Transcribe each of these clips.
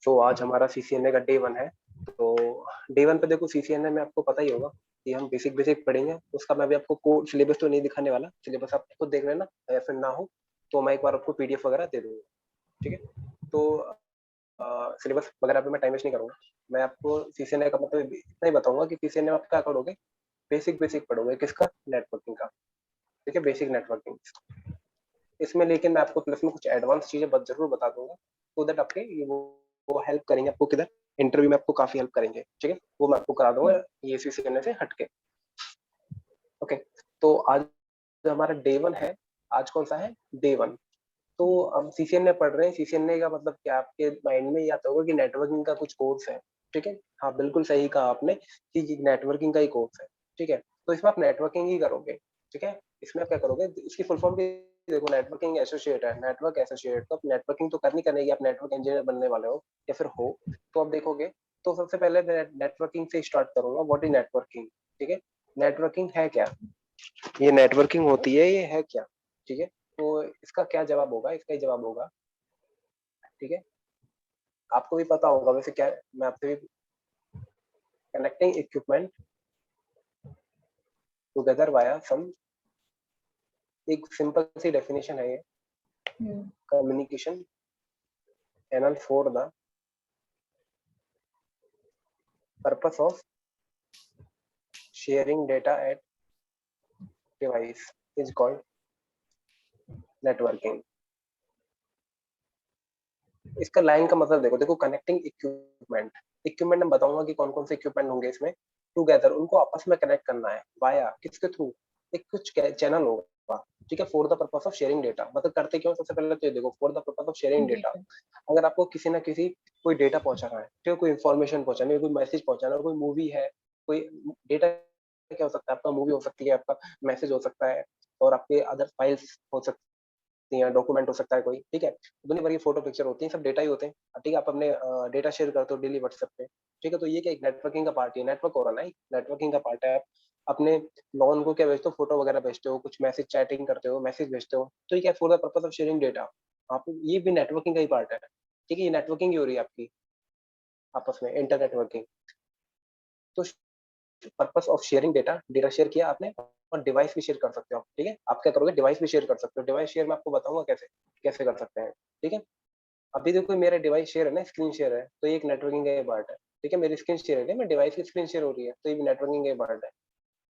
तो आज हमारा सीसीएनए का डे 1 है। तो डे 1 पे देखो सीसीएनए में आपको पता ही होगा कि हम बेसिक बेसिक पढ़ेंगे। उसका मैं भी आपको कोड सिलेबस तो नहीं दिखाने वाला, सिलेबस आप खुद देख लेना, या फिर ना हो तो मैं एक बार आपको पीडीएफ वगैरह दे दूंगा। ठीक है, तो सिलेबस वगैरह पे मैं टाइम वेस्ट नहीं करूंगा। मैं आपको सीसीएनए का मतलब इतना ही बताऊंगा कि सीसीएनए में आप क्या करोगे, बेसिक बेसिक पढ़ोगे किसका, नेटवर्किंग का। ठीक है, बेसिक नेटवर्किंग इसमें, लेकिन मैं आपको प्लस में कुछ एडवांस चीजें जरूर बता दूंगा, तो दैट आपके ये वो हेल्प करेंगे आपको किधर, इंटरव्यू में आपको काफी हेल्प करेंगे। ठीक है, वो मैं आपको करा दूंगा ये सीसीएनए से हटके। ओके, तो आज हमारा डे 1 है। आज कौन सा है, डे 1। तो हम सीसीएनए पढ़ रहे हैं। सीसीएनए का मतलब क्या, आपके माइंड में ये आता होगा कि नेटवर्किंग का कुछ कोर्स है। ठीक है, हाँ बिल्कुल सही कहा आपने कि नेटवर्किंग का ही कोर्स है। ठीक है, तो इसमें आप नेटवर्किंग ही करोगे। ठीक है, इसमें आप क्या करोगे, इसकी फुल फॉर्म भी देखो, नेटवर्किंग एसोसिएट है, नेटवर्क एसोसिएट। तो आप नेटवर्किंग तो करनी करनी है, आप नेटवर्क इंजीनियर बनने वाले हो या फिर हो, तो आप देखोगे। तो सबसे पहले मैं नेटवर्किंग से स्टार्ट करूंगा। What is networking. ठीक है, नेटवर्किंग है क्या, ये नेटवर्किंग होती है, ये है क्या। ठीक है, तो इसका क्या जवाब होगा, इसका ही जवाब होगा। ठीक है, आपको भी पता होगा वैसे क्या, मैं आपसे भी, connecting equipment together via some, एक सिंपल सी डेफिनेशन है ये, communication channel for the purpose of sharing data at device is called networking. इसका लाइन का मतलब देखो, देखो कनेक्टिंग इक्विपमेंट, इक्विपमेंट मैं बताऊंगा कि कौन कौन से इक्विपमेंट होंगे इसमें। टुगेदर, उनको आपस में कनेक्ट करना है, वाया किसके थ्रू, एक कुछ चैनल होगा। ठीक है, for the purpose of sharing data, मतलब करते क्यों, सबसे पहले तो ये देखो, for the purpose of sharing data. अगर आपको किसी ना किसी कोई डेटा पहुंचाना है, ठीक है, कोई इन्फॉर्मेशन पहुंचानी है, कोई मैसेज पहुंचाना है, कोई मूवी है, कोई डेटा क्या हो सकता है आपका, मूवी हो सकती है, आपका मैसेज हो सकता है, और आपके अदर फाइल्स हो सकती हैं, डॉक्यूमेंट हो सकता है कोई। ठीक है, दुनिया भर की फोटो पिक्चर होती है, सब डेटा ही होते हैं। ठीक है, आप अपने डेटा शेयर करते हो डेली व्हाट्सएप पे। ठीक है, तो ये क्या, एक नेटवर्किंग का पार्ट है, नेटवर्क हो रहा है ना, नेटवर्किंग का पार्ट है। आप अपने नॉन को क्या भेजते हो, फोटो वगैरह भेजते हो, कुछ मैसेज चैटिंग करते हो, मैसेज भेजते हो, तो ये क्या, for the purpose of sharing data. आप ये भी नेटवर्किंग का ही पार्ट है। ठीक है, ये नेटवर्किंग ही हो रही है आपकी आपस में, इंटर नेटवर्किंग। तो purpose of sharing data, data share किया आपने, और डिवाइस भी शेयर कर सकते हो आप। ठीक है, आप क्या करोगे, डिवाइस भी शेयर कर सकते हो। डिवाइस शेयर मैं आपको बताऊंगा कैसे कैसे कर सकते हैं। ठीक है, अभी देखो मेरा डिवाइस शेयर है ना, स्क्रीन शेयर है, तो ये एक नेटवर्किंग का ये पार्ट है। ठीक है, मेरी स्क्रीन शेयर है, मैं डिवाइस की स्क्रीन शेयर हो रही है, तो ये भी नेटवर्किंग का ये पार्ट है।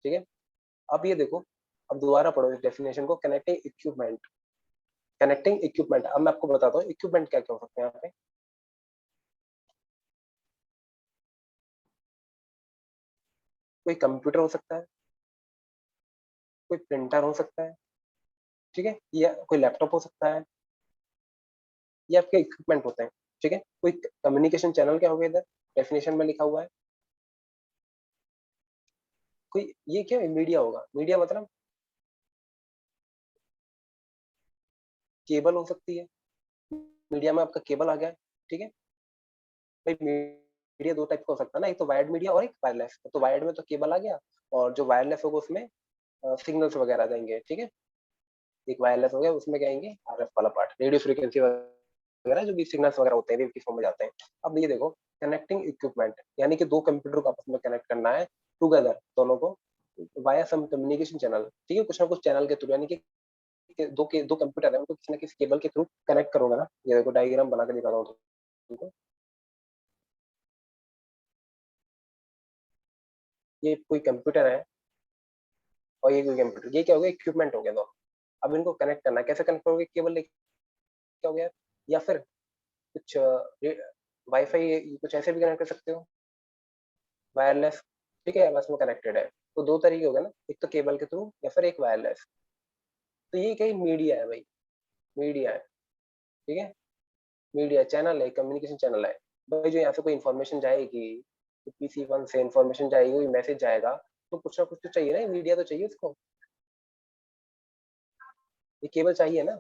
ठीक है, अब ये देखो, अब दोबारा पढ़ो इस डेफिनेशन को, कनेक्टिंग इक्विपमेंट। कनेक्टिंग इक्विपमेंट, अब मैं आपको बताता हूँ इक्विपमेंट क्या क्या हो सकते हैं यहाँ पे। कोई कंप्यूटर हो सकता है, कोई प्रिंटर हो सकता है, ठीक है, या कोई लैपटॉप हो सकता है, ये आपके इक्विपमेंट होते हैं। ठीक है, कोई कम्युनिकेशन चैनल क्या होगा इधर, डेफिनेशन में लिखा हुआ है। कोई ये क्या है, मीडिया होगा, मीडिया मतलब केबल हो सकती है, मीडिया में आपका केबल आ गया है। ठीक है भाई, मीडिया दो टाइप का हो सकता है ना, एक तो वायर्ड मीडिया और एक वायरलेस। तो वायर्ड में तो केबल आ गया, और जो वायरलेस होगा उसमें सिग्नल्स वगैरह देंगे। ठीक है, एक वायरलेस हो गया, उसमें क्या आएंगे, आरएफ वाला पार्ट, रेडियो फ्रीक्वेंसी वगैरह, जो भी सिग्नल्स वगैरह होते हैं वेव की फॉर्म में जाते हैं। अब ये देखो, कनेक्टिंग इक्विपमेंट यानी कि दो कंप्यूटर को आपस में कनेक्ट करना है, टुगेदर दोनों को, वाया सम कम्युनिकेशन चैनल। ठीक है, कुछ ना कुछ चैनल के थ्रू, यानी कि दो कंप्यूटर है, उनको किसी ना किसी केबल के थ्रू कनेक्ट करोगे ना। ये देखो डायग्राम बना के दिखा रहा हूँ तुमको। ये कोई कंप्यूटर है, और ये कोई कंप्यूटर, ये क्या हो गया, इक्विपमेंट हो गया दोनों। अब इनको कनेक्ट करना है, कैसे कनेक्ट करोगे, केबल लेके हो गया, या फिर कुछ वाईफाई, कुछ ऐसे भी कनेक्ट कर सकते हो, वायरलेस। ठीक है, बस में कनेक्टेड है। तो दो तरीके हो गए ना, एक तो केबल के थ्रू या फिर एक वायरलेस। तो ये कहीं मीडिया है भाई, मीडिया है। ठीक है, मीडिया चैनल है, कम्युनिकेशन चैनल है भाई। जो यहाँ से कोई इन्फॉर्मेशन जाएगी, तो पीसी 1 से इन्फॉर्मेशन जाएगी, कोई मैसेज जाएगा, तो कुछ ना कुछ तो चाहिए ना, मीडिया तो चाहिए उसको। ये केबल चाहिए ना,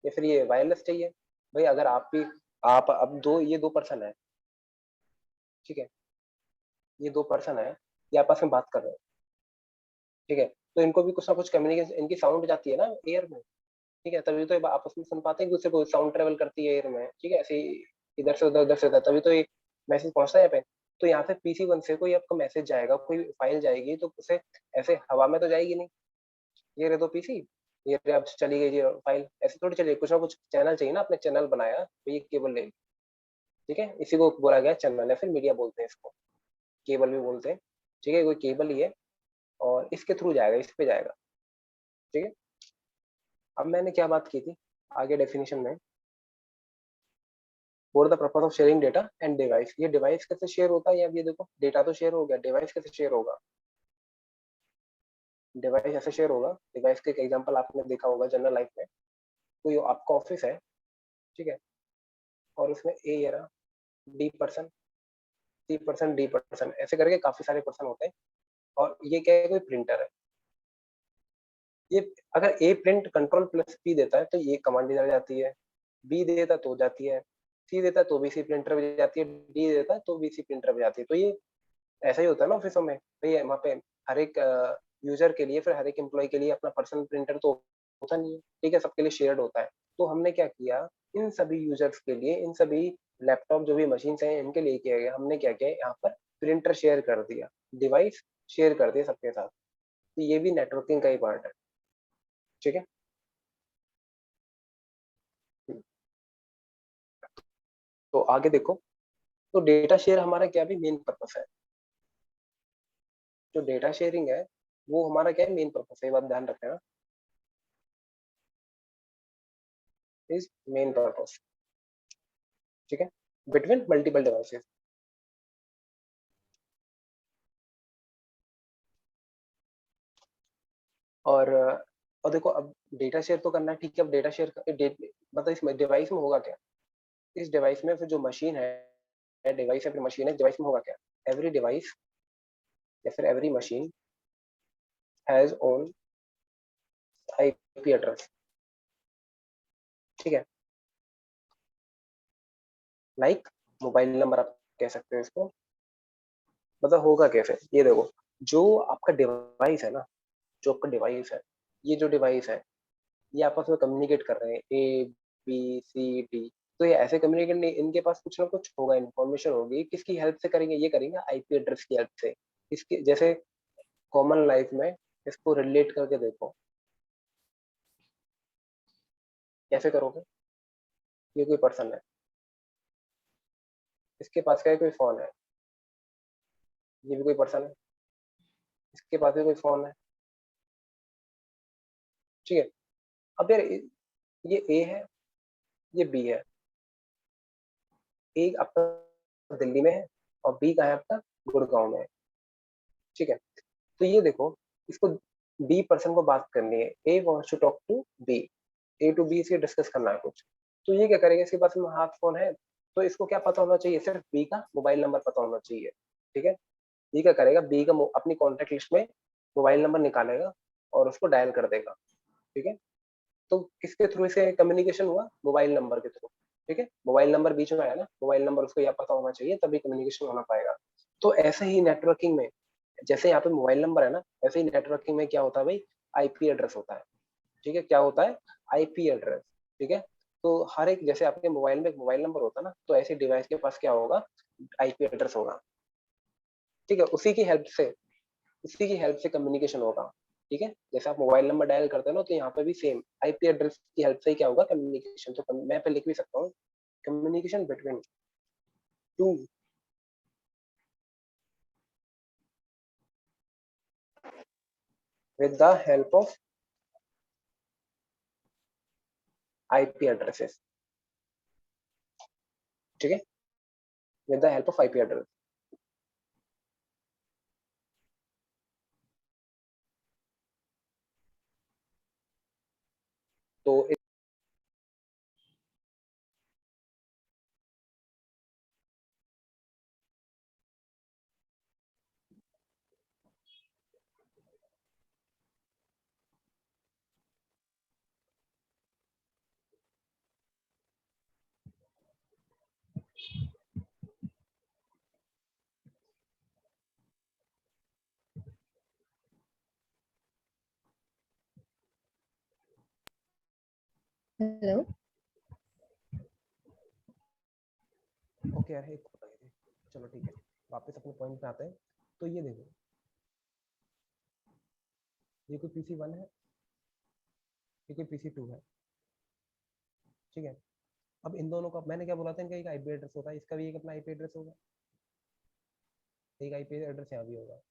या फिर ये वायरलेस चाहिए। भाई अगर आप भी, आप अब दो, ये दो पर्सन है, ठीक है, ये दो पर्सन है, ये आपस में बात कर रहे हैं। ठीक है, तो इनको भी कुछ ना कुछ कम्युनिकेशन, इनकी साउंड जाती है ना एयर में। ठीक है, तभी तो ये आपस में सुन पाते हैं कि उससे कोई साउंड ट्रेवल करती है एयर में। ठीक है, ऐसे ही इधर से उधर, उधर से उधर, तभी तो ये मैसेज पहुंचता है यहाँ पे। तो यहाँ पे PC1 से कोई आपका मैसेज जाएगा, कोई फाइल जाएगी, तो उसे ऐसे हवा में तो जाएगी नहीं, ये रहे दो PC, ये रहे, अब चली गई ये फाइल, ऐसे थोड़ी चलेगी, कुछ ना कुछ चैनल चाहिए ना, आपने चैनल बनाया तो ये केबल ले ली, ठीक है, इसी को बोला गया चैनल, या फिर मीडिया बोलते हैं इसको, केबल भी बोलते हैं, ठीक है, कोई केबल ही है, और इसके थ्रू जाएगा, इस पे जाएगा, ठीक है। अब मैंने क्या बात की थी आगे डेफिनेशन में, for the purpose of sharing data and device, ये डिवाइस कैसे शेयर होता है, या ये देखो डेटा तो शेयर हो गया, डिवाइस कैसे शेयर होगा, डिवाइस ऐसे शेयर होगा, डिवाइस के एक एग्जांपल आपने देखा होगा जनरल लाइफ में, कोई आपका ऑफिस है, ठीक है, और उसमें ए ये रहा, D person, C person, D person, ऐसे करके काफी सारे पर्सन होते हैं, और ये क्या है, कोई प्रिंटर है, ये अगर ए प्रिंट Ctrl+P देता है तो ये कमांड इधर जाती है, बी देता तो जाती है, सी देता तो भी सी प्रिंटर पे जाती है, डी देता तो भी सी प्रिंटर पे जाती है, तो ये ऐसा ही होता है ना ऑफिसों में, तो ये वहाँ पे हर एक यूजर के लिए, फिर हर एक एम्प्लॉय के लिए अपना पर्सनल प्रिंटर तो होता नहीं है, ठीक है, सबके लिए शेयर्ड होता है। तो हमने क्या किया, इन सभी यूजर्स के लिए, इन सभी लैपटॉप जो भी मशीन हैं इनके लिए किया गया, हमने क्या किया यहाँ पर प्रिंटर शेयर कर दिया, डिवाइस शेयर कर दिया सबके साथ, तो ये भी नेटवर्किंग का ही पार्ट है, ठीक है। तो आगे देखो, तो डेटा शेयर हमारा क्या भी मेन पर्पस है, जो डेटा शेयरिंग है वो हमारा क्या है, मेन पर्पस है, ये बात ध्यान रखना, इज मेन पर्पस, ठीक है, बिटवीन मल्टीपल डिवाइसेस। और देखो अब डेटा शेयर तो करना है, ठीक है, अब डेटा शेयर मतलब इस डिवाइस में होगा क्या, इस डिवाइस में फिर जो मशीन है डिवाइस या फिर मशीन है, डिवाइस में होगा क्या, एवरी डिवाइस या फिर every machine has own IP address, ठीक है, लाइक मोबाइल नंबर आप कह सकते हो इसको। मतलब होगा कैसे, ये देखो, जो आपका डिवाइस है ना, जो आपका डिवाइस है, ये जो डिवाइस है, ये आपस में कम्युनिकेट कर रहे हैं, A B C D, तो ये ऐसे कम्युनिकेट नहीं, इनके पास कुछ ना कुछ होगा, इन्फॉर्मेशन होगी, किसकी हेल्प से करेंगे, ये करेंगे IP एड्रेस की हेल्प से, इसके जैसे कॉमन लाइफ में इसको रिलेट करके देखो, कैसे करोगे, ये कोई पर्सन है, इसके पास क्या है, कोई फोन है, ये भी कोई पर्सन है, इसके पास भी कोई फोन है, ठीक है। अब यार ये A है, ये B है, A आपका दिल्ली में है और B का है आपका गुड़गांव में है, ठीक है। तो ये देखो, इसको D पर्सन को बात करनी है, A wants to talk to B, A to B से डिस्कस करना है कुछ, तो ये क्या करेगा, इसके पास में हाथ फोन है, तो इसको क्या पता होना चाहिए, सिर्फ B का मोबाइल नंबर पता होना चाहिए, ठीक है। ये क्या करेगा, B का अपनी कॉन्टेक्ट लिस्ट में मोबाइल नंबर निकालेगा और उसको डायल कर देगा, ठीक है। तो किसके थ्रू से कम्युनिकेशन हुआ, मोबाइल नंबर के थ्रू, ठीक है, मोबाइल नंबर बीच में आया ना, मोबाइल नंबर उसको यह पता होना चाहिए, तभी कम्युनिकेशन होना पाएगा। तो ऐसे ही नेटवर्किंग में, जैसे यहाँ पे मोबाइल नंबर है ना, ऐसे ही नेटवर्किंग में क्या होता है भाई, IP एड्रेस होता है, ठीक है, क्या होता है, IP एड्रेस, ठीक है। तो हर एक, जैसे आपके मोबाइल में एक मोबाइल नंबर होता है ना, तो ऐसे डिवाइस के पास क्या होगा, IP एड्रेस होगा, ठीक है, उसी की हेल्प से कम्युनिकेशन होगा, ठीक है। जैसे आप मोबाइल नंबर डायल करते हो ना, तो यहाँ पे भी सेम IP एड्रेस की हेल्प से ही क्या होगा, कम्युनिकेशन, तो मैं पे लिख भी सकता हूँ, communication between two with the help of IP addresses, ठीक है, with the help of IP address. तो हेलो। ओके यार एक चलो ठीक है, वापस अपने पॉइंट पे आते हैं। तो ये देखो, ये कोई PC1 है, ये कोई PC2 है, ठीक है। अब इन दोनों का मैंने क्या बोला था, इनका एक IP एड्रेस होता है, इसका भी एक अपना IP एड्रेस होगा, एक IP एड्रेस यहाँ भी होगा,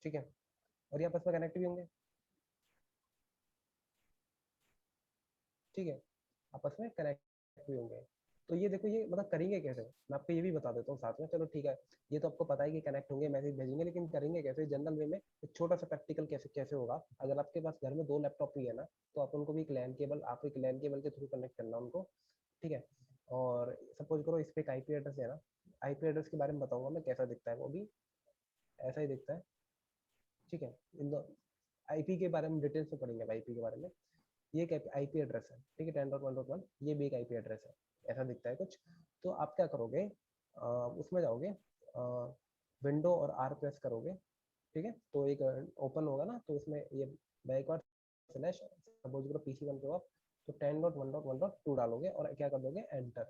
ठीक है। और ये आपस में कनेक्ट भी होंगे, ठीक है, आपस में कनेक्ट भी होंगे। तो ये देखो, ये मतलब करेंगे कैसे, मैं आपको ये भी बता देता हूँ साथ में। चलो ठीक है, ये तो आपको पता है कि कनेक्ट होंगे, मैसेज भेजेंगे, लेकिन करेंगे कैसे जनरल वे में। एक छोटा सा प्रैक्टिकल कैसे कैसे होगा, अगर आपके पास घर में 2 लैपटॉप भी है ना, तो आप उनको भी एक लैन केबल, आप एक लैन केबल के थ्रू कनेक्ट करना उनको, ठीक है। और सपोज करो इस पे एक IP एड्रेस है ना, IP एड्रेस के बारे में बताऊंगा मैं कैसा दिखता है, वो भी ऐसा ही दिखता है, ठीक है। इन दो IP के बारे में डिटेल्स में पढ़ेंगे, IP के बारे में। ये एक IP एड्रेस है, ठीक है, 10.1.1, ये भी एक IP एड्रेस है, ऐसा दिखता है कुछ। तो आप क्या करोगे, उसमें जाओगे, विंडो और R प्रेस करोगे, ठीक है। तो एक ओपन होगा ना, तो उसमें ये बैकवर्ड स्लैश, सपोज करो PC1 पे हो आप, तो 10.1.1.2 डालोगे और क्या कर दोगे, एंटर,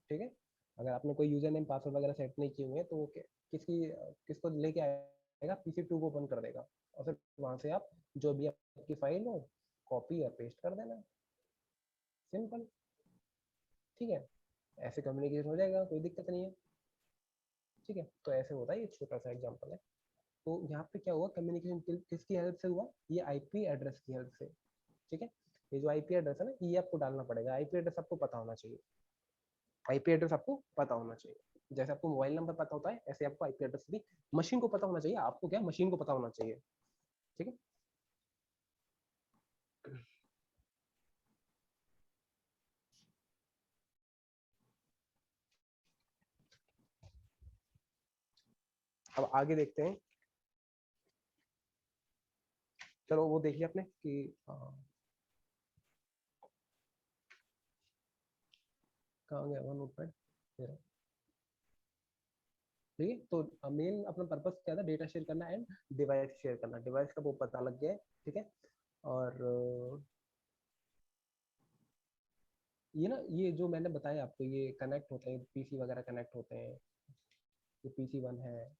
ठीक है। अगर आपने कोई यूजर नेम पासवर्ड वगैरह सेट नहीं किए हुए तो वो किसको लेके आएगा, PC2 को ओपन कर देगा, और फिर वहां से आप जो भी आपकी फाइल हो कॉपी और पेस्ट कर देना, सिंपल, ठीक है। ऐसे कम्युनिकेशन हो जाएगा, कोई दिक्कत नहीं है, ठीक है। तो ऐसे होता है, ये छोटा सा एग्जांपल है। तो यहाँ पे क्या हुआ, कम्युनिकेशन किसकी हेल्प से हुआ, ये IP एड्रेस की हेल्प से, ठीक है। ये जो IP एड्रेस है ना, ये आपको डालना पड़ेगा, IP एड्रेस आपको पता होना चाहिए, IP एड्रेस आपको पता होना चाहिए। जैसे आपको मोबाइल नंबर पता होता है, ऐसे आपको IP एड्रेस भी मशीन को पता होना चाहिए, आपको क्या, मशीन को पता होना चाहिए, ठीक है। अब आगे देखते हैं, चलो वो देखिए आपने कि कहाँ गया वो नोटपैड, ठीक है। तो मेन अपना पर्पस क्या था, डेटा शेयर करना एंड डिवाइस शेयर करना, डिवाइस का वो पता लग गया है, ठीक है। और ये ना, ये जो मैंने बताया आपको, ये कनेक्ट होते हैं, PC वगैरह कनेक्ट होते हैं, ये PC1 है,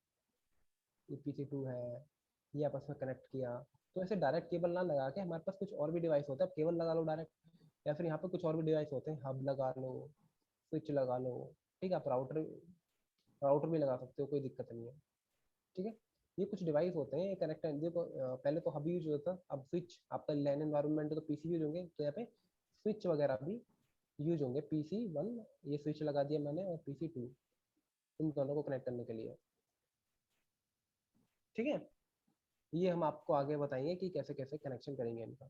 ये PC2 है, ये आपस में कनेक्ट किया। तो ऐसे डायरेक्ट केबल ना लगा के, हमारे पास कुछ और भी डिवाइस होता है, आप केबल लगा लो डायरेक्ट, या फिर यहाँ पे कुछ और भी डिवाइस होते हैं, हब लगा लो, स्विच लगा लो, ठीक है। आप राउटर राउटर भी लगा सकते हो, कोई दिक्कत नहीं है, ठीक है। ये कुछ डिवाइस होते हैं, ये कनेक्ट, देखो पहले तो हब यूज होता, अब स्विच, आपका लैन एनवायरनमेंट है तो PC यूज होंगे, तो यहाँ पे स्विच वगैरह भी यूज होंगे। PC1 ये स्विच लगा दिया मैंने, और PC2 इन दोनों को कनेक्ट करने के लिए, ठीक है। ये हम आपको आगे बताएंगे कि कैसे कैसे कनेक्शन करेंगे इनका।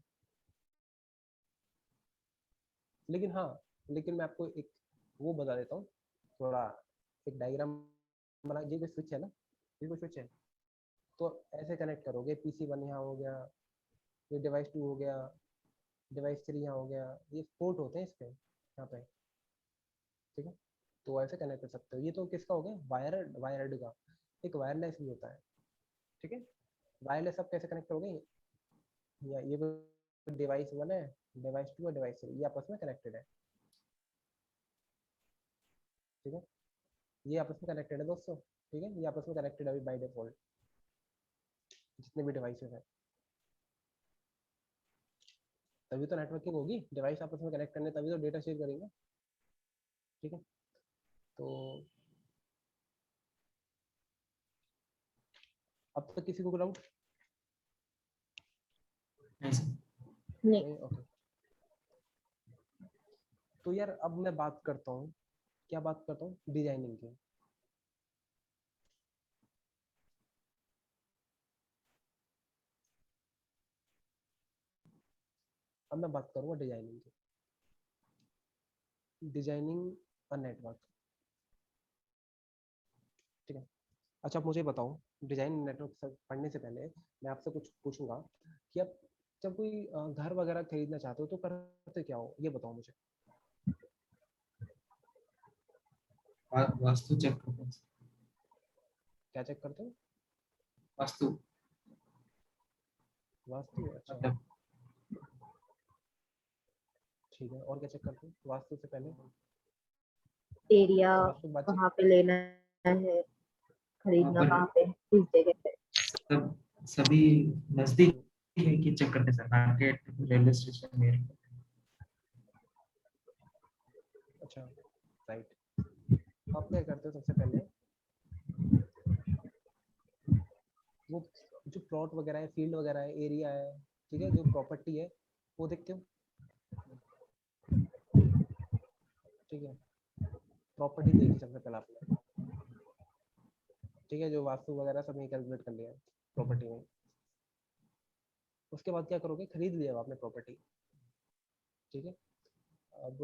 लेकिन हाँ, लेकिन मैं आपको एक वो बता देता हूँ, थोड़ा एक डायग्राम बना, ये जो स्विच है ना, ये जो स्विच है, तो ऐसे कनेक्ट करोगे, PC1 यहाँ हो गया, ये डिवाइस 2 हो गया, डिवाइस 3 यहाँ हो गया, ये पोर्ट होते हैं इसके यहाँ पे, ठीक है। तो ऐसे कनेक्ट कर सकते हो। ये तो किसका हो गया, वायर्ड का। एक वायरलेस भी होता है, ठीक है। वायरलेस आप कैसे कनेक्ट करोगे, या ये डिवाइस 1 है, डिवाइस 2 और डिवाइस 3, ये आपस में कनेक्टेड है, ठीक है। ये आपस में कनेक्टेड है दोस्तों, ठीक है, ये आपस में कनेक्टेड है अभी बाई डिफॉल्ट, जितने भी डिवाइसेस हैं। तभी तो नेटवर्किंग होगी, डिवाइस आपस में कनेक्ट करने, तभी तो डेटा शेयर करेंगे, ठीक है। तो अब तक किसी को डाउट नहीं, ओके। तो यार अब मैं बात करता हूँ, क्या बात करता हूँ, डिजाइनिंग की। अब मैं बात करूँगा डिजाइनिंग की, डिजाइनिंग अ नेटवर्क, ठीक है। अच्छा आप मुझे बताओ, डिजाइन नेटवर्क पढ़ने से पहले मैं आपसे कुछ पूछूंगा कि आप जब कोई घर वगैरह खरीदना चाहते हो तो करते क्या हो, ये बताओ मुझे। वास्तु चेक करते हैं। क्या चेक करते हो, वास्तु वास्तु, अच्छा, मतलब ठीक है। और क्या चेक करते हो वास्तु से पहले, एरिया तो वास्तु बातचीत कहाँ पे लेना है, खरीदना कहाँ पे, किस जगह पे। सब सभी नजदीक है कि चेक करते sir, market, railway station, airport. अच्छा, राइट। आप क्या करते हो सबसे पहले, वो जो प्लॉट वगैरह है, फील्ड वगैरह है, एरिया है, ठीक है, जो प्रॉपर्टी है वो देखते हो, ठीक है। प्रॉपर्टी देखी सबसे पहले आपने, ठीक है, जो वास्तु वगैरह सब नहीं कैलकुलेट कर लिया प्रॉपर्टी में। उसके बाद क्या करोगे, खरीद लिया आपने प्रॉपर्टी, ठीक है। अब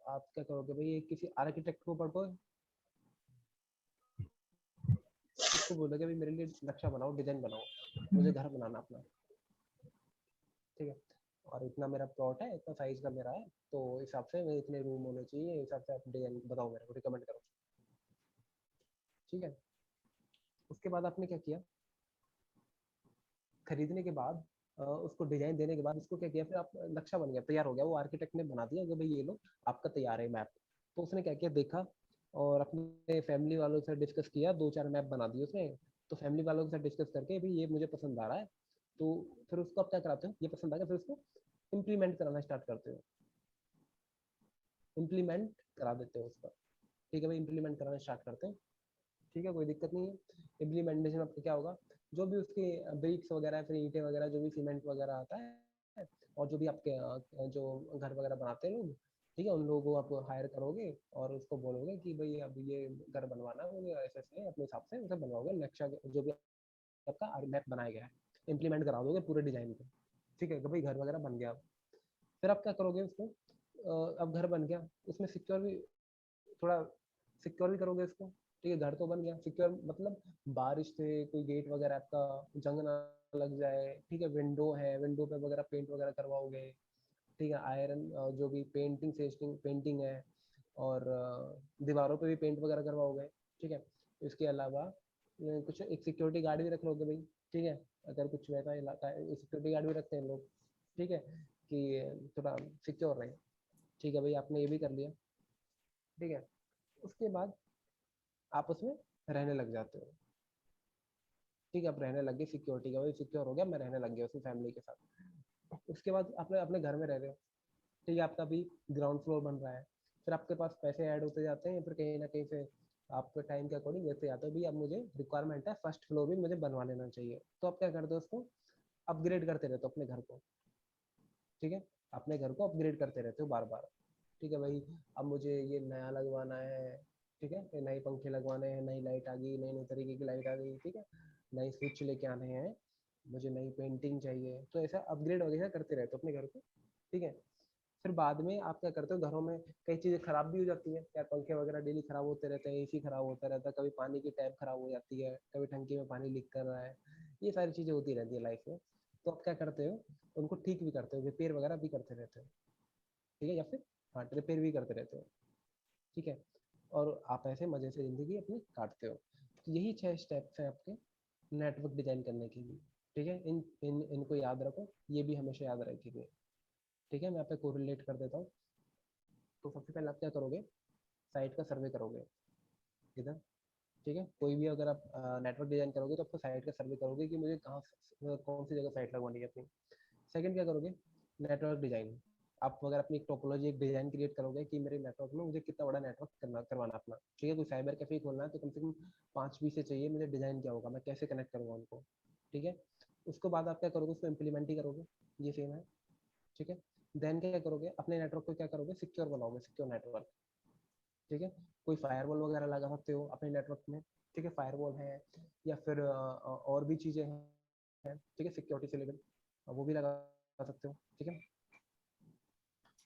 आप क्या करोगे भाई, किसी आर्किटेक्ट को पढ़ो, उसको बोलोगे भाई मेरे लिए नक्शा बनाओ, डिजाइन बनाओ, मुझे घर बनाना अपना, ठीक है। और इतना मेरा प्लॉट है, इतना साइज का मेरा है, तो हिसाब से मेरे इतने रूम होने चाहिए, हिसाब से आप डिजाइन बताओ, मेरे को रिकमेंड करो, ठीक है। उसके बाद आपने क्या किया, खरीदने के बाद उसको डिजाइन देने के बाद उसको क्या किया, फिर आप नक्शा बन गया, तैयार हो गया, वो आर्किटेक्ट ने बना दिया कि भाई ये लो आपका तैयार है मैप। तो उसने क्या किया, देखा और अपने फैमिली वालों से डिस्कस किया, 2-4 मैप बना दिए उसने। तो फैमिली वालों के साथ डिस्कस करके भाई ये मुझे पसंद आ रहा है, तो फिर उसको आप क्या कराते हो, ये पसंद आ गया, फिर उसको इम्प्लीमेंट कराना स्टार्ट करते हो, इम्प्लीमेंट करा देते हो उसका, ठीक है भाई, इम्प्लीमेंट कराना स्टार्ट करते हैं, ठीक है, कोई दिक्कत नहीं है। इम्प्लीमेंटेशन आपका क्या होगा, जो भी उसके ब्रिक्स वगैरह, फिर ईंटें वगैरह, जो भी सीमेंट वगैरह आता है, और जो भी आपके जो घर वगैरह बनाते हैं लोग, ठीक है, उन लोगों को आप हायर करोगे और उसको बोलोगे कि भाई अब ये घर बनवाना है मुझे, ऐसे ऐसे अपने हिसाब से उसे बनवाओगे नक्शा, जो भी आपका मैप बनाया गया है, इम्प्लीमेंट करा दोगे पूरे डिजाइन को, ठीक है, कि भाई घर वगैरह बन गया। फिर आप क्या करोगे उसको, अब घर बन गया, उसमें सिक्योर भी थोड़ा सिक्योर भी करोगे इसको, ठीक है, घर तो बन गया, सिक्योर मतलब बारिश से कोई गेट वगैरह आपका जंग ना लग जाए, ठीक है, विंडो है, विंडो पे वगैरह पेंट वगैरह करवाओगे, ठीक है, आयरन जो भी पेंटिंग सेस्टिंग पेंटिंग है, और दीवारों पे भी पेंट वगैरह करवाओगे, ठीक है। इसके अलावा कुछ एक सिक्योरिटी गार्ड भी रख लोगे भाई, ठीक है, अगर कुछ वैसा इलाका है, सिक्योरिटी गार्ड भी रखते हैं लोग, ठीक है, कि थोड़ा सिक्योर रहे, ठीक है भाई, आपने ये भी कर लिया, ठीक है। उसके बाद आप उसमें रहने लग जाते हो, ठीक है, आप रहने लग गए, सिक्योरिटी का भाई सिक्योर हो गया, मैं रहने लग गया उसकी फैमिली के साथ। उसके बाद आपने अपने घर में रह रहे हो, ठीक है, आपका अभी ग्राउंड फ्लोर बन रहा है, फिर आपके पास पैसे ऐड होते जाते हैं, फिर कहीं ना कहीं से आपके टाइम के अकॉर्डिंग देखते जाते हो, भी अब मुझे रिक्वायरमेंट है फर्स्ट फ्लोर भी मुझे बनवा लेना चाहिए, तो आप क्या करते हो, उसको अपग्रेड करते रहते हो अपने घर को, ठीक है, अपने घर को अपग्रेड करते रहते हो बार बार, ठीक है भाई, अब मुझे ये नया लगवाना है, ठीक है, नए पंखे लगवाने हैं, नई लाइट आ गई, नई नई तरीके की लाइट आ गई, ठीक है, नए स्विच लेके आने हैं, मुझे नई पेंटिंग चाहिए, तो ऐसा अपग्रेड वगैरह करते रहते हो अपने घर को, ठीक है। फिर बाद में आप क्या करते हो, घरों में कई चीज़ें खराब भी हो जाती है, क्या पंखे वगैरह डेली खराब होते रहते हैं, एसी खराब होता रहता है, कभी पानी की टैप खराब हो जाती है, कभी टंकी में पानी लीक कर रहा है, ये सारी चीज़ें होती रहती है लाइफ में। तो आप क्या करते हो, उनको ठीक भी करते हो, रिपेयर वगैरह भी करते रहते हो, ठीक है, या फिर हाँ रिपेयर भी करते रहते हो, ठीक है, और आप ऐसे मज़े से ज़िंदगी अपनी काटते हो। तो यही 6 स्टेप्स हैं आपके नेटवर्क डिज़ाइन करने के लिए, ठीक है, इनको याद रखो, ये भी हमेशा याद रखिए, ठीक है। मैं यहाँ पे कोरिलेट कर देता हूँ। तो सबसे पहले आप क्या करोगे, साइट का सर्वे करोगे इधर, ठीक है, कोई भी अगर आप नेटवर्क डिजाइन करोगे तो आपको साइट का सर्वे करोगे कि मुझे कहाँ कौन सी जगह साइट लगवानी है अपनी। सेकंड क्या करोगे, नेटवर्क डिजाइन, आप अगर अपनी एक टोपोलॉजी एक डिजाइन क्रिएट करोगे कि मेरे नेटवर्क में मुझे कितना बड़ा नेटवर्क करवाना अपना, ठीक है, कोई साइबर कैफे खोलना है तो कम से कम 5 से चाहिए, मुझे डिजाइन क्या होगा, मैं कैसे कनेक्ट करूँगा उनको, ठीक है। उसके बाद आप क्या करोगे, उसको इम्प्लीमेंट ही करोगे, ये सेम है, ठीक है। देन क्या करोगे, अपने नेटवर्क को क्या करोगे, सिक्योर बनाओगे, सिक्योर नेटवर्क, ठीक है। कोई फायरवॉल वगैरह लगा सकते हो अपने नेटवर्क में, ठीक है, फायरवॉल है, या फिर और भी चीज़ें हैं, ठीक है, सिक्योरिटी से रिलेटेड वो भी लगा सकते हो, ठीक है।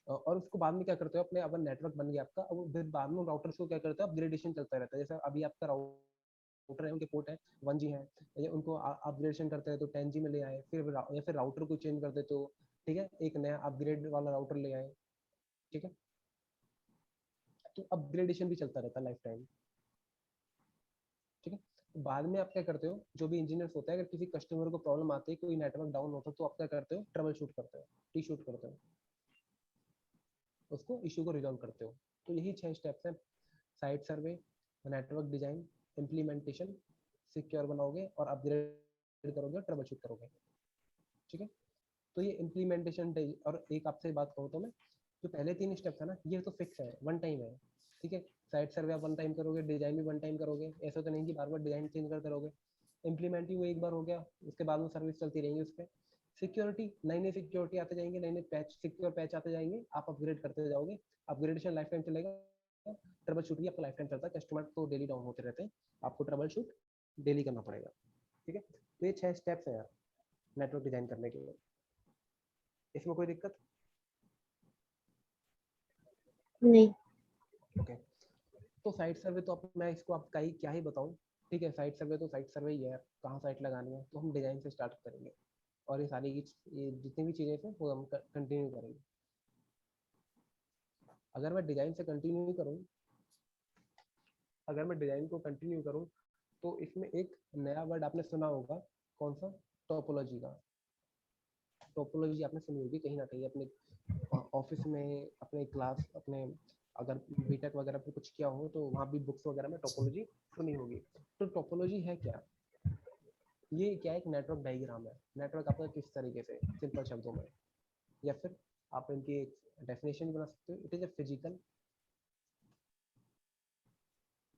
और उसको बाद में क्या करते हो, अपने अगर नेटवर्क बन गया आपका, अब फिर बाद में राउटर्स को क्या करते हो, अपग्रेडेशन चलता रहता है, जैसे अभी आपका राउटर है, उनके पोर्ट है 1G है, उनको अपग्रेडेशन करते हैं तो 10G में ले आए, फिर या फिर राउटर को चेंज कर देते हो, ठीक है, एक नया अपग्रेड वाला राउटर ले आए, ठीक है। तो अपग्रेडेशन भी चलता रहता है लाइफ टाइम, ठीक है। तो बाद में आप क्या करते हो, जो भी इंजीनियर्स होता है, अगर किसी कस्टमर को प्रॉब्लम आती है, कोई नेटवर्क डाउन होता है, तो आप क्या करते हो, ट्रबल शूट करते हो, टी शूट करते हो, उसको इशू को रिजॉल्व करते हो। तो यही 6 स्टेप्स हैं साइट सर्वे, नेटवर्क डिजाइन, इम्प्लीमेंटेशन, सिक्योर बनाओगे और अपग्रेड करोगे, ट्रबल शूट करोगे। ठीक है, तो ये इम्प्लीमेंटेशन। और एक आपसे बात कहूँ तो मैं, जो पहले 3 स्टेप्स है ना, ये तो फिक्स है, वन टाइम है। ठीक है, साइट सर्वे आप वन टाइम करोगे, डिजाइन भी वन टाइम करोगे, ऐसा तो नहीं कि बार बार डिजाइन चेंज करते रहोगे। इम्प्लीमेंटिंग वो एक बार हो गया, उसके बाद में सर्विस चलती रहेंगी उस पर। सिक्योरिटी, नई नई सिक्योरिटी आते जाएंगे, नए नए पैच, सिक्योर पैच आते जाएंगे, आप अपग्रेड करते जाओगे, अपग्रेडेशन लाइफ टाइम चलेगा। ट्रबल शूट भी आपका लाइफ टाइम चलता है, कस्टमर तो डेली डाउन होते रहते हैं, आपको ट्रबल शूट डेली करना पड़ेगा। ठीक है, तो ये 6 स्टेप्स है यार नेटवर्क डिजाइन करने के लिए। इसमें कोई दिक्कत? नहीं। ओके, तो साइट सर्वे तो मैं इसको आप क्या ही बताऊं। ठीक है, साइट सर्वे तो साइट सर्वे ही है, कहाँ साइट लगानी है, तो हम डिजाइन से स्टार्ट करेंगे और ये सारी ये जितनी भी चीजें थे वो हम कंटिन्यू करेंगे। अगर मैं डिजाइन से कंटिन्यू करूँ, अगर मैं डिजाइन को कंटिन्यू करूँ, तो इसमें एक नया वर्ड आपने सुना होगा, कौन सा? टोपोलॉजी का। टोपोलॉजी आपने सुनी होगी कहीं ना कहीं, अपने ऑफिस में, अपने क्लास, अपने अगर बीटेक वगैरह पे कुछ किया हो तो वहाँ भी बुक्स वगैरह में टोपोलॉजी सुनी होगी। तो टोपोलॉजी है क्या? ये क्या, एक नेटवर्क डायग्राम है। नेटवर्क आपका किस तरीके से, सिंपल शब्दों में, या फिर आप इनकी एक डेफिनेशन बना सकते हो। It is a physical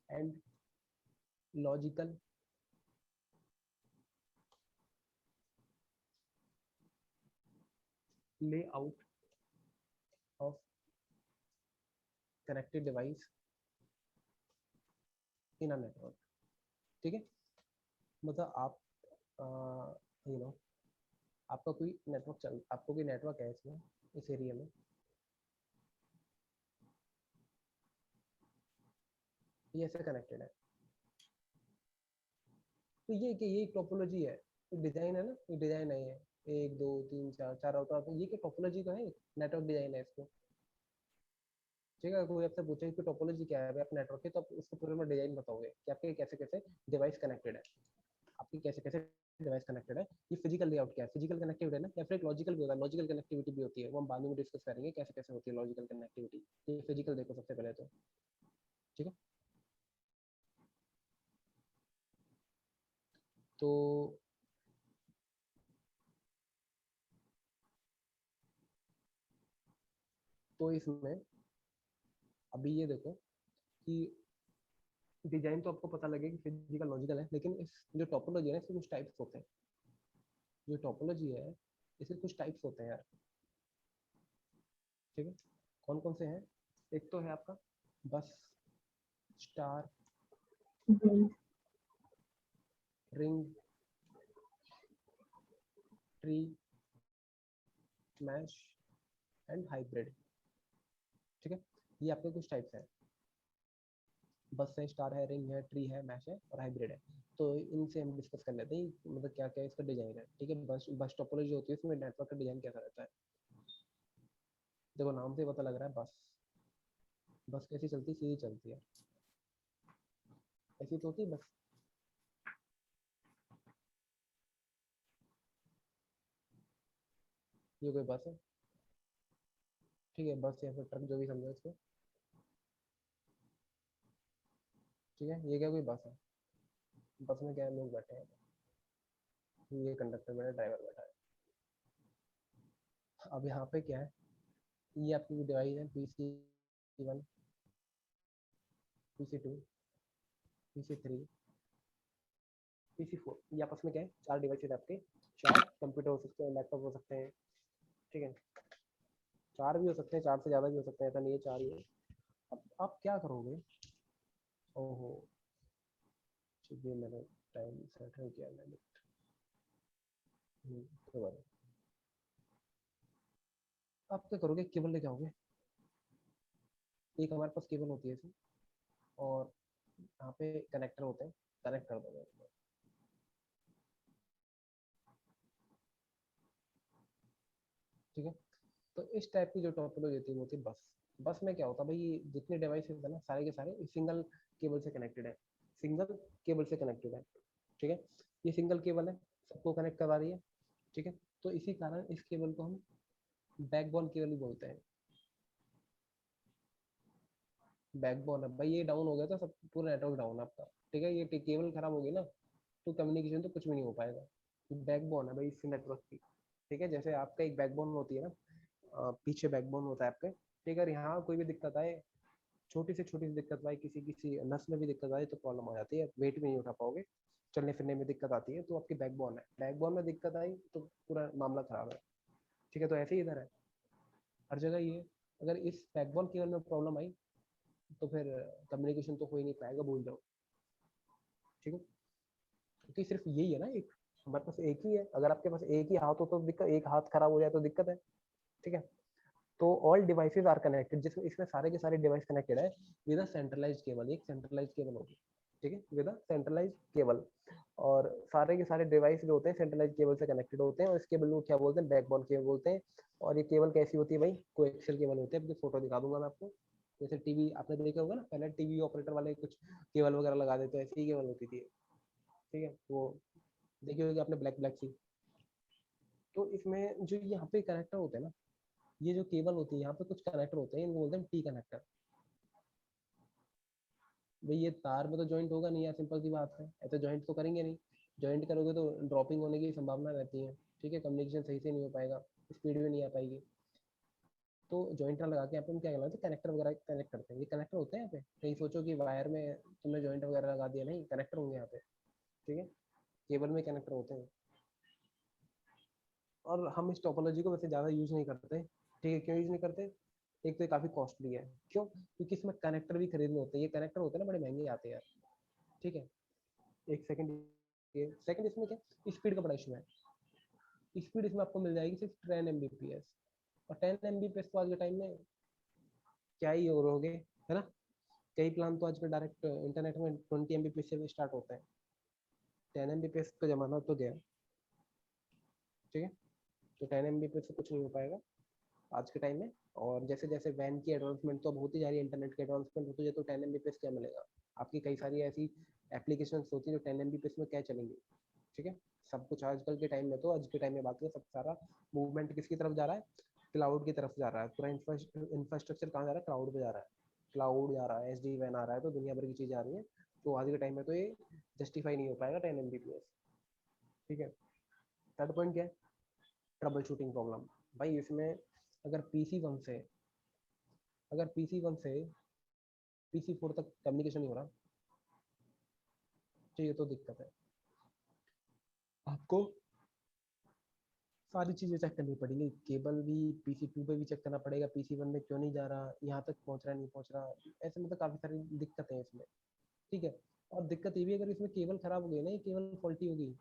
and logical layout of connected device in a network। ठीक है, मतलब आप यू नो आपका कोई नेटवर्क आपको कोई नेटवर्क है इसमें, इस एरिया में, ये ऐसे कनेक्टेड है। तो ये टोपोलॉजी है, डिजाइन है ना, ये डिजाइन है, ये 1 2 3 4 4 होता है, तो ये क्या टोपोलॉजी तो है, नेटवर्क डिजाइन है इसको। ठीक है, कोई आपसे पूछे कि टोपोलॉजी क्या है आप नेटवर्क की, तो आप उसको पूरे में डिजाइन बताओगे कि आपके कैसे कैसे डिवाइस कनेक्टेड है, आपकी कैसे कैसे डिवाइस कनेक्टेड है। ये फिजिकल लेआउट क्या है, फिजिकल कनेक्टिविटी है ना, या फिर एक लॉजिकल भी होता है, लॉजिकल कनेक्टिविटी भी होती है, वो हम बाद में डिस्कस करेंगे कैसे कैसे होती है लॉजिकल कनेक्टिविटी। ये फिजिकल देखो सबसे पहले तो। ठीक है, तो इसमें अभी ये देखो कि डिजाइन तो आपको पता लगे कि फिजिकल लॉजिकल है, लेकिन इस जो टोपोलॉजी है ना, इसके कुछ टाइप्स होते हैं। जो टोपोलॉजी है, इसके कुछ टाइप्स होते हैं यार। ठीक है, कौन कौन से हैं? एक तो है आपका bus, star, ring, tree, mesh and hybrid. ठीक है, ये आपके कुछ टाइप्स हैं। बस है, स्टार है, रिंग है, ट्री है, मैश है और हाइब्रिड है। तो इनसे हम डिस्कस कर लेते हैं, मतलब क्या क्या इसका डिजाइन है। ठीक है, बस टोपोलॉजी होती है, इसमें नेटवर्क का डिजाइन कैसा रहता है। देखो नाम से पता लग रहा है बस। बस कैसी चलती है? सीधी चलती है, ऐसी तो होती है बस। ये कोई बस है, ठीक है, बस या फिर ट्रक, जो भी समझो इसको। ठीक है, ये क्या कोई बस है? बस में क्या है, लोग बैठे हैं, ये कंडक्टर बैठा, ड्राइवर बैठा है। अब यहाँ पे क्या है, ये आपकी डिवाइस है, PC1, PC2, PC3, PC4। ये आपस में क्या है, 4 डिवाइसेज आपके, 4 कंप्यूटर हो सकते हैं, लैपटॉप हो सकते हैं। ठीक है, 4 भी हो सकते हैं, 4 से ज़्यादा भी हो सकते हैं, ऐसा नहीं है 4 ही है। अब आप क्या करोगे? ओहो, ठीक है, मैंने टाइम सेट नहीं किया मैंने। तो बराबर। आप क्या करोगे, केबल लेके आओगे। एक हमारे पास केबल होती है इसमें, और यहाँ पे कनेक्टर होते हैं, कनेक्ट कर दोगे। ठीक है, तो इस टाइप की जो टोपोलॉजी होती है वो होती है बस। बस में क्या होता है भाई, ये जितने डिवाइसेस है ना, सारे के सारे सिंगल केबल से कनेक्टेड है, सिंगल केबल से कनेक्टेड है। ठीक है, ये सिंगल केबल है, सबको कनेक्ट करवा रही है। ठीक है, तो इसी कारण इस केबल को हम बैकबोन केबल भी बोलते हैं। बैकबोन है भाई, ये डाउन हो गया तो सब पूरा नेटवर्क डाउन है आपका। ठीक है, ये केबल खराब होगी ना तो कम्युनिकेशन तो कुछ भी नहीं हो पाएगा। बैकबोन है भाई इस नेटवर्क की। ठीक है, जैसे आपका एक बैकबोन होती है ना, पीछे बैकबोन होता है आपके। ठीक है, यहाँ कोई भी दिक्कत आए, छोटी से छोटी दिक्कत आए, किसी किसी नस में भी दिक्कत आए तो प्रॉब्लम हो जाती है, वेट भी नहीं उठा पाओगे, चलने फिरने में दिक्कत आती है, तो आपकी बैकबोन है, बैकबोन में दिक्कत आई तो पूरा मामला खराब है। ठीक है, तो ऐसे ही इधर है, हर जगह ये है। अगर इस बैकबोन केबल में प्रॉब्लम आई तो फिर कम्युनिकेशन तो हो ही नहीं पाएगा, भूल जाओ। ठीक है, क्योंकि सिर्फ यही है ना, एक हमारे पास एक ही है, अगर आपके पास एक ही हाथ हो तो दिक्कत, एक हाथ खराब हो जाए तो दिक्कत है। ठीक है, तो ऑल डिवाइसेस आर कनेक्टेड, जिसमें इसमें सारे के सारे डिवाइस कनेक्टेड है विद अ सेंट्रलाइज्ड केबल, एक सेंट्रलाइज्ड केबल होगी। ठीक है, विद अ सेंट्रलाइज्ड केबल, और सारे के सारे डिवाइस जो होते हैं सेंट्रलाइज्ड केबल से कनेक्टेड होते हैं, और इस केबल को क्या बोलते हैं, बैकबोन केबल बोलते हैं। और ये केबल कैसी होती है भाई, कोएक्सियल केबल होते हैं, आपकी फोटो दिखा दूंगा मैं आपको। जैसे टीवी आपने देखा होगा ना, पहले टीवी ऑपरेटर वाले कुछ केबल वगैरह लगा देते हैं, ऐसी ही केबल होती थी। ठीक है, वो देखी होगी आपने, ब्लैक ब्लैक सी। तो इसमें जो यहाँ पे कनेक्टर होते हैं ना, ये जो केबल होती है यहाँ पे कुछ कनेक्टर होते हैं, इनको बोलते हैं टी कनेक्टर। भाई ये तार में तो ज्वाइंट होगा नहीं यार, सिंपल सी बात है, ऐसे ज्वाइंट तो करेंगे नहीं, ज्वाइंट करोगे तो ड्रॉपिंग होने की संभावना रहती है। ठीक है, कम्युनिकेशन सही से नहीं हो पाएगा, स्पीड भी नहीं आ पाएगी। तो ज्वाइंट ना लगा के यहाँ पे हम क्या करते हैं, कनेक्टर वगैरह कनेक्ट करते हैं, ये कनेक्टर होते हैं यहाँ पे, कहीं सोचो कि वायर में तुमने ज्वाइंट वगैरह लगा दिया, नहीं, कनेक्टर होंगे यहाँ पे। ठीक है, केबल में कनेक्टर होते हैं। और हम इस टोपोलॉजी को वैसे ज़्यादा यूज़ नहीं करते। ठीक है, क्यों यूज़ नहीं करते, एक तो ये काफ़ी कॉस्टली है, क्यों, क्योंकि इसमें कनेक्टर भी खरीदने होते हैं, ये कनेक्टर होते हैं ना बड़े महंगे आते हैं यार। ठीक है, एक सेकंड, ये सेकंड इसमें क्या, स्पीड का बड़ा इशू है। स्पीड इसमें आपको मिल जाएगी सिर्फ 10 Mbps, और 10 Mbps तो आज के टाइम में क्या ही हो है ना। कई प्लान तो आजकल डायरेक्ट इंटरनेट में 20 Mbps से भी स्टार्ट होता है, 10 Mbps का जमाना तो गया। ठीक है, तो 10 Mbps से कुछ नहीं हो पाएगा आज के टाइम में। और जैसे जैसे वैन की एडवांसमेंट तो अब होती जा रही है, इंटरनेट की एडवांसमेंट होती है, तो 10 Mbps क्या मिलेगा आपकी, कई सारी ऐसी एप्लीकेशन होती है जो 10 Mbps में क्या चलेंगी। ठीक है, सब कुछ आजकल के टाइम में, तो आज के टाइम में बात करें, सब सारा मूवमेंट किसकी तरफ जा रहा है, क्लाउड की तरफ जा रहा है, पूरा इंफ्रास्ट्रक्चर कहाँ जा रहा है, क्लाउड पे जा रहा है, क्लाउड जा रहा है, SD वैन आ रहा है, तो दुनिया भर की चीज़ आ रही है। तो आज के टाइम में तो ये जस्टिफाई नहीं हो पाएगा 10 Mbps। ठीक है, थर्ड पॉइंट क्या है, ट्रबल शूटिंग प्रॉब्लम। भाई इसमें अगर PC 1 से, अगर PC 1 से PC 4 तक कम्युनिकेशन नहीं हो रहा, तो ये तो दिक्कत है, आपको सारी चीज़ें चेक करनी पड़ेगी, केबल भी PC 2 पे भी चेक करना पड़ेगा, PC 1 में क्यों नहीं जा रहा, यहाँ तक पहुँच रहा नहीं पहुँच रहा, ऐसे मतलब काफ़ी सारी दिक्कतें हैं इसमें। ठीक है, और दिक्कत ये भी, अगर इसमें केबल खराब हो गई ना, ये केबल फॉल्टी होगी,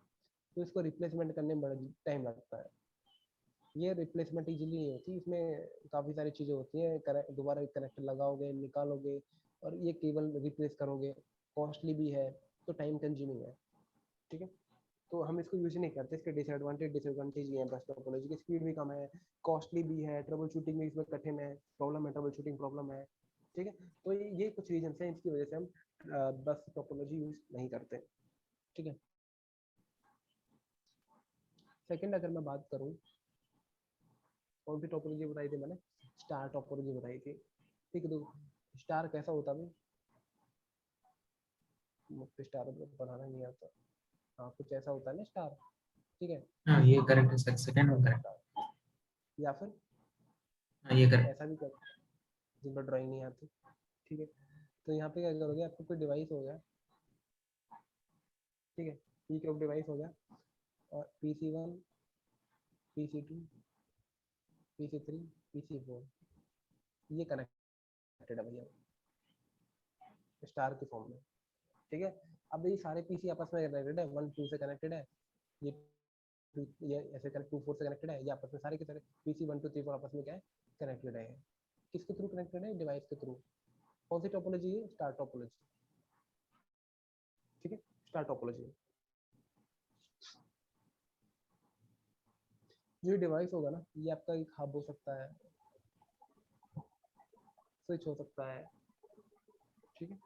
तो इसको रिप्लेसमेंट करने में बड़ा टाइम लगता है। ये रिप्लेसमेंट इजीली नहीं होती, इसमें काफ़ी सारी चीज़ें होती हैं, दोबारा कनेक्टर लगाओगे, निकालोगे, और ये केबल रिप्लेस करोगे, कॉस्टली भी है, तो टाइम कंज्यूमिंग है। ठीक है, तो हम इसको यूज नहीं करते, इसके डिसएडवांटेज ये है बस, टोपोलॉजी की स्पीड भी कम है, कॉस्टली भी है, ट्रबल शूटिंग भी इसमें कठिन है, प्रॉब्लम है, ट्रबल शूटिंग प्रॉब्लम है। ठीक है, तो ये कुछ रीजन हैं, इसकी वजह से हम बस टोपोलॉजी यूज नहीं करते। ठीक है, सेकंड अगर मैं बात करूँ, कौन सी टोपोलॉजी बताई थी मैंने, स्टार टोपोलॉजी बताई थी। ठीक है, तो स्टार कैसा होता है, मुझे स्टार बनाना नहीं आता। हाँ, कुछ ऐसा होता है ना स्टार। ठीक है, हाँ ये करेक्ट है सर, सेकंड में करेक्ट। स्टार, या फिर हाँ ये करेक्ट। ऐसा भी कर, जिन पर ड्राइंग नहीं आती। ठीक है, तो यहाँ पे क्या करोगे, आपको कोई डिवाइस हो गया, ठीक है, पीक ऑफ डिवाइस हो गया, और PC 1, PC 2, PC 3, PC 4, ये कनेक्टेड है भैया स्टार के फॉर्म में। ठीक है, अब ये सारे PC आपस में कनेक्टेड है, 1 2 से कनेक्टेड है, ये ये ऐसे कनेक्ट 2 4 से कनेक्टेड है, ये आपस में सारे के सारे PC 1 2 3 4 आपस में क्या है, कनेक्टेड है। किसके थ्रू कनेक्टेड है, डिवाइस के थ्रू। कौन सी टोपोलॉजी है, स्टार टोपोलॉजी। ठीक है, स्टार टोपोलॉजी, जो डिवाइस होगा ना, ये आपका एक हब हो सकता है, स्विच हो सकता है। ठीक है,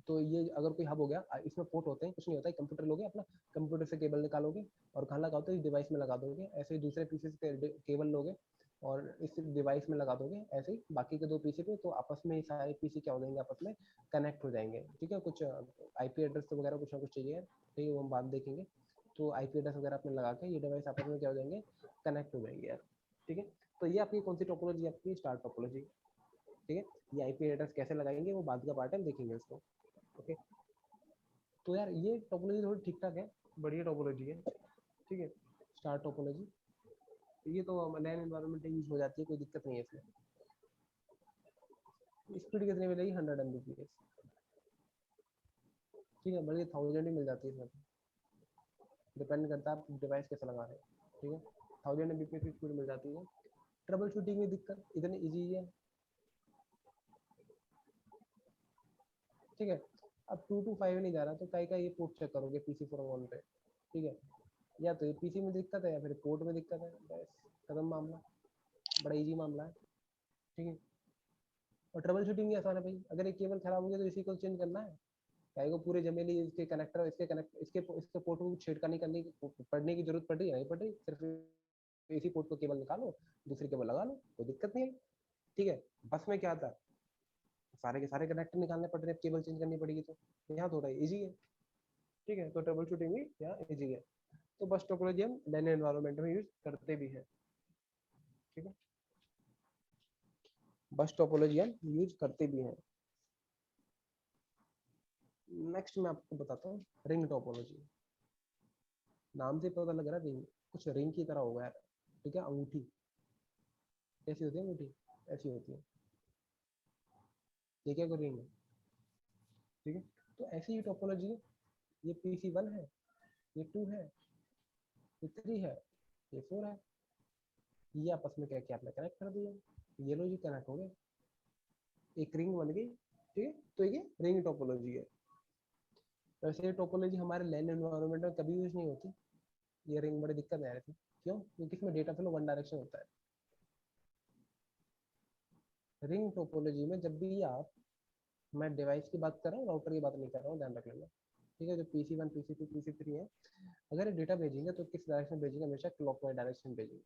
तो ये अगर कोई हब हो गया, इसमें पोर्ट होते हैं, कुछ नहीं होता है, कंप्यूटर लोगे अपना, कंप्यूटर से केबल निकालोगे और कहाँ लगाओगे, इस डिवाइस में लगा दोगे, ऐसे ही दूसरे पीसी से केबल लोगे और इस डिवाइस में लगा दोगे ऐसे ही बाकी के 2 पीसी पे, तो आपस में ये सारे पीसी क्या हो जाएंगे, आपस में कनेक्ट हो जाएंगे। ठीक है, कुछ आईपी एड्रेस वगैरह कुछ ना कुछ चाहिए, ठीक है, वो हम बाद देखेंगे। तो आईपी एड्रेस वगैरह आपने लगा के ये डिवाइस आपस में क्या हो जाएंगे, कनेक्ट हो जाएंगे यार। ठीक है, तो ये आपकी कौन सी टोपोलॉजी, आपकी स्टार टोपोलॉजी। ठीक है, ये आईपी एड्रेस कैसे लगाएंगे वो बाद का पार्ट है, देखेंगे उसको। ओके, तो यार ये टोपोलॉजी थोड़ी ठीक ठाक है, बढ़िया टोपोलॉजी है। ठीक है, स्टार टोपोलॉजी ये तो लैन एनवायरनमेंट यूज हो जाती है, कोई दिक्कत नहीं है इसमें। स्पीड कितनी मिलेगी, 100 Mbps। ठीक है, बल्कि 1000 ही मिल जाती है इसमें, डिपेंड करता है आप डिवाइस कैसा लगा रहे हैं। ठीक है, 1000 Mbps की स्पीड मिल जाती है। ट्रबल शूटिंग में दिक्कत इतनी ईजी है। ठीक है, अब 225 नहीं जा रहा तो कई का ये पोर्ट चेक करोगे पीसी फोर वन पे। ठीक है, या तो ये पीसी में दिक्कत है या फिर पोर्ट में दिक्कत है, बस खत्म मामला, बड़ा इजी मामला है। ठीक है, और ट्रबल शूटिंग भी आसान है भाई, अगर एक केबल खराब हो गया तो इसी को चेंज करना है। चाहे वो पूरे जमेली इसके कनेक्टर इसके कनेक्ट इसके पोर्ट को छेड़खानी करने की पड़ने की जरूरत पड़ रही है, नहीं पड़ रही, सिर्फ इसी पोर्ट को केबल निकालो, दूसरी केबल लगा लो, कोई दिक्कत नहीं है। ठीक है, बस में क्या आता है, सारे के सारे कनेक्टर निकालने पड़ रहे हैं, केबल चेंज करनी पड़ेगी, तो यहाँ थोड़ा इजी है। ठीक है, तो ट्रबल शूटिंग भी यहाँ इजी है। तो बस टोपोलॉजी हम लैन एनवायरनमेंट में यूज करते भी हैं। ठीक है, बस टोपोलॉजी हम यूज करते भी हैं। नेक्स्ट मैं आपको बताता हूँ रिंग टोपोलॉजी। नाम से पता लग रहा है रिंग, कुछ रिंग की तरह होगा यार। ठीक है, अंगूठी कैसी होती है, अंगूठी ऐसी होती है, ये क्या कोई रिंग है। ठीक है, तो ऐसी ही टोपोलॉजी है, ये पीसी 1 है, ये 2 है, ये 3 है, ये 4 है, ये आपस में क्या किया आपने, कनेक्ट कर दिया, ये लो जी कनेक्ट हो गए, एक रिंग बन गई। ठीक है, तो ये रिंग टोपोलॉजी है। वैसे ये टोपोलॉजी हमारे लैन एनवायरनमेंट में कभी यूज नहीं होती, ये रिंग बड़ी दिक्कत है यार। क्यों, क्योंकि इसमें डेटा फ्लो वन डायरेक्शन होता है। रिंग टोपोलॉजी में जब भी आप, मैं डिवाइस की बात कर रहा हूँ, राउटर की बात नहीं कर रहा हूँ, ध्यान रख लेना। ठीक है, जो पीसी 1 पीसी 2 पीसी 3 है, अगर ये डेटा भेजेंगे तो किस डायरेक्शन भेजेंगे, हमेशा क्लॉकवाइज डायरेक्शन भेजेंगे।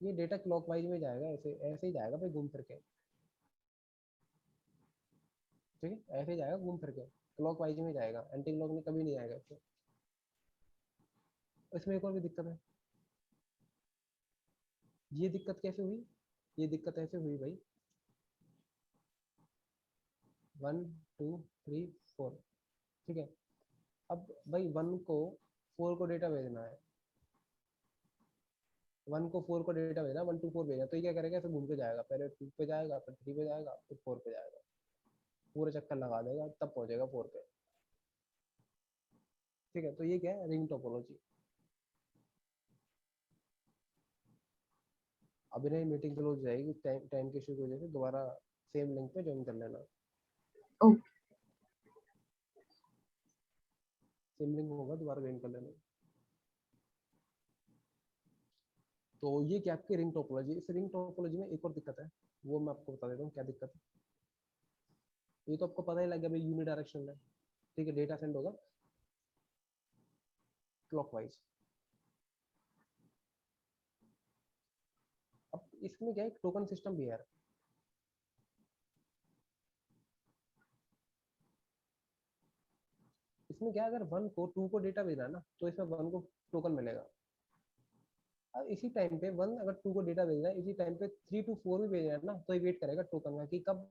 ये डेटा क्लॉकवाइज में जाएगा, ऐसे ऐसे ही जाएगा भाई घूम फिर के। ठीक है, ऐसे ही जाएगा घूम फिर के, क्लॉकवाइज में जाएगा, एंटी क्लॉक में कभी नहीं आएगा इसमें। इसमें एक और भी दिक्कत है, ये दिक्कत कैसे हुई, ये दिक्कत ऐसे हुई भाई, 1 2 3 4। ठीक है, अब भाई 1 को 4 को डेटा भेजना है, 1 को 4 को डेटा भेजना, 1 2 4 भेजना, तो ये क्या करेगा, ऐसे घूम के जाएगा, पहले 2 पे जाएगा, फिर 3 पे जाएगा, फिर 4 पे जाएगा, पूरा चक्कर लगा देगा, तब पहुंचेगा 4 पे। ठीक है, तो ये क्या है, रिंग टोपोलॉजी। अभी नहीं, मीटिंग क्लोज हो जाएगी, टाइम टाइम के इशू की वजह से, दोबारा सेम लिंक पे ज्वाइन कर लेना। ओके। सेम लिंक होगा, दोबारा ज्वाइन कर लेना। तो ये क्या आपकी रिंग टोपोलॉजी। इस रिंग टोपोलॉजी में एक और दिक्कत है, वो मैं आपको बता देता हूँ क्या दिक्कत है। ये तो आपको पता ही लग गया भाई, यूनि डायरेक्शन है। ठीक है, डेटा सेंड होगा क्लॉकवाइज। अब इसमें क्या है, टोकन सिस्टम भी है यार। इसमें क्या है, अगर 1 को 2 को डेटा भेजना है ना, तो इसमें 1 को टोकन मिलेगा। अब इसी टाइम पे 1 अगर 2 को डेटा भेजना है, इसी टाइम पे 3 to 4 भी भेजना है ना, तो ये वेट करेगा टोकन का कि कब